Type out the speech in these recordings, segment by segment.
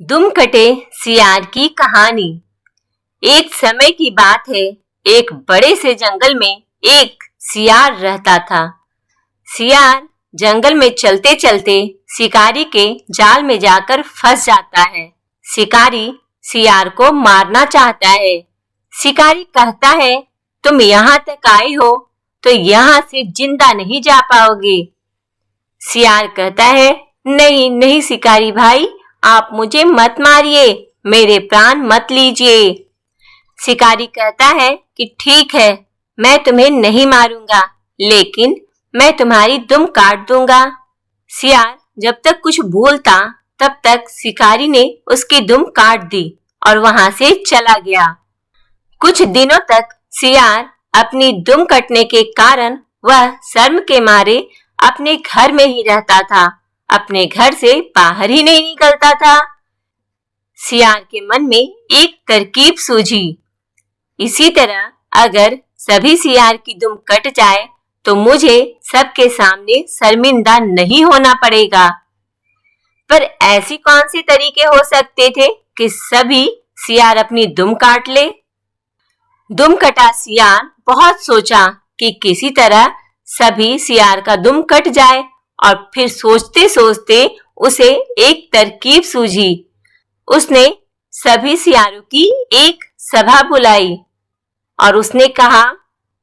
दुम कटे सियार की कहानी। एक समय की बात है, एक बड़े से जंगल में एक सियार रहता था। सियार जंगल में चलते चलते शिकारी के जाल में जाकर फंस जाता है। शिकारी सियार को मारना चाहता है। शिकारी कहता है, तुम यहाँ तक आए हो तो यहाँ से जिंदा नहीं जा पाओगे। सियार कहता है, नहीं नहीं शिकारी भाई, आप मुझे मत मारिए, मेरे प्राण मत लीजिए। शिकारी कहता है कि ठीक है, मैं तुम्हें नहीं मारूंगा, लेकिन मैं तुम्हारी दुम काट दूंगा। सियार जब तक कुछ बोलता तब तक शिकारी ने उसकी दुम काट दी और वहां से चला गया। कुछ दिनों तक सियार अपनी दुम कटने के कारण वह शर्म के मारे अपने घर में ही रहता था, अपने घर से बाहर ही नहीं निकलता था। सियार के मन में एक तरकीब सूझी। इसी तरह अगर सभी सियार की दुम कट जाए तो मुझे सबके सामने शर्मिंदा नहीं होना पड़ेगा। पर ऐसी कौन सी तरीके हो सकते थे कि सभी सियार अपनी दुम काट ले? दुम कटा सियार बहुत सोचा कि किसी तरह सभी सियार का दुम कट जाए, और फिर सोचते सोचते उसे एक तरकीब सूझी। उसने सभी सियारों की एक सभा बुलाई और उसने कहा,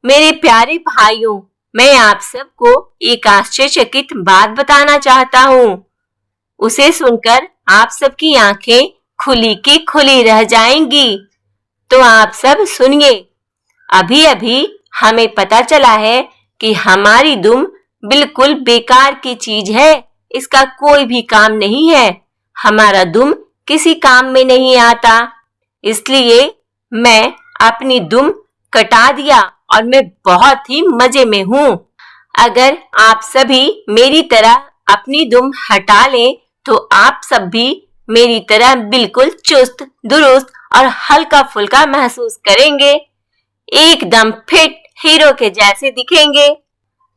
मेरे प्यारे भाइयों, मैं आप सबको एक आश्चर्यचकित बात बताना चाहता हूँ। उसे सुनकर आप सबकी आंखें खुली की खुली रह जाएंगी। तो आप सब सुनिए। अभी अभी हमें पता चला है कि हमारी दुम बिल्कुल बेकार की चीज है, इसका कोई भी काम नहीं है। हमारा दुम किसी काम में नहीं आता, इसलिए मैं अपनी दुम कटा दिया और मैं बहुत ही मजे में हूँ। अगर आप सभी मेरी तरह अपनी दुम हटा लें तो आप सब भी मेरी तरह बिल्कुल चुस्त दुरुस्त और हल्का फुल्का महसूस करेंगे, एकदम फिट हीरो के जैसे दिखेंगे।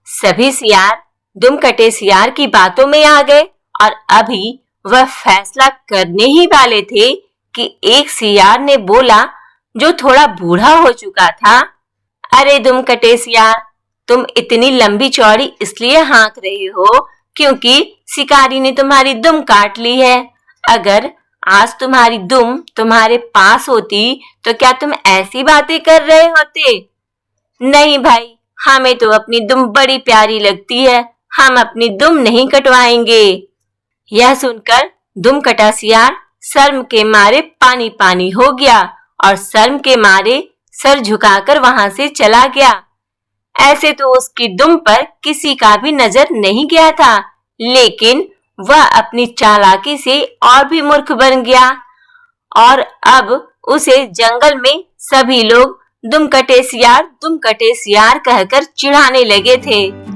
सभी सियार दुम कटे सियार की बातों में आ गए और अभी वह फैसला करने ही वाले थे कि एक सियार ने बोला, जो थोड़ा बूढ़ा हो चुका था, अरे दुम कटे सियार, तुम इतनी लंबी चौड़ी इसलिए हाँक रहे हो क्योंकि शिकारी ने तुम्हारी दुम काट ली है। अगर आज तुम्हारी दुम तुम्हारे पास होती तो क्या तुम ऐसी बातें कर रहे होते? नहीं भाई, हमें तो अपनी दुम बड़ी प्यारी लगती है, हम अपनी दुम नहीं कटवाएंगे। यह सुनकर दुम कटा सियार शर्म के मारे पानी पानी हो गया और शर्म के मारे सर झुकाकर वहां से चला गया। ऐसे तो उसकी दुम पर किसी का भी नजर नहीं गया था, लेकिन वह अपनी चालाकी से और भी मूर्ख बन गया और अब उसे जंगल में सभी लोग दुम कटे सियार कहकर चिढ़ाने लगे थे।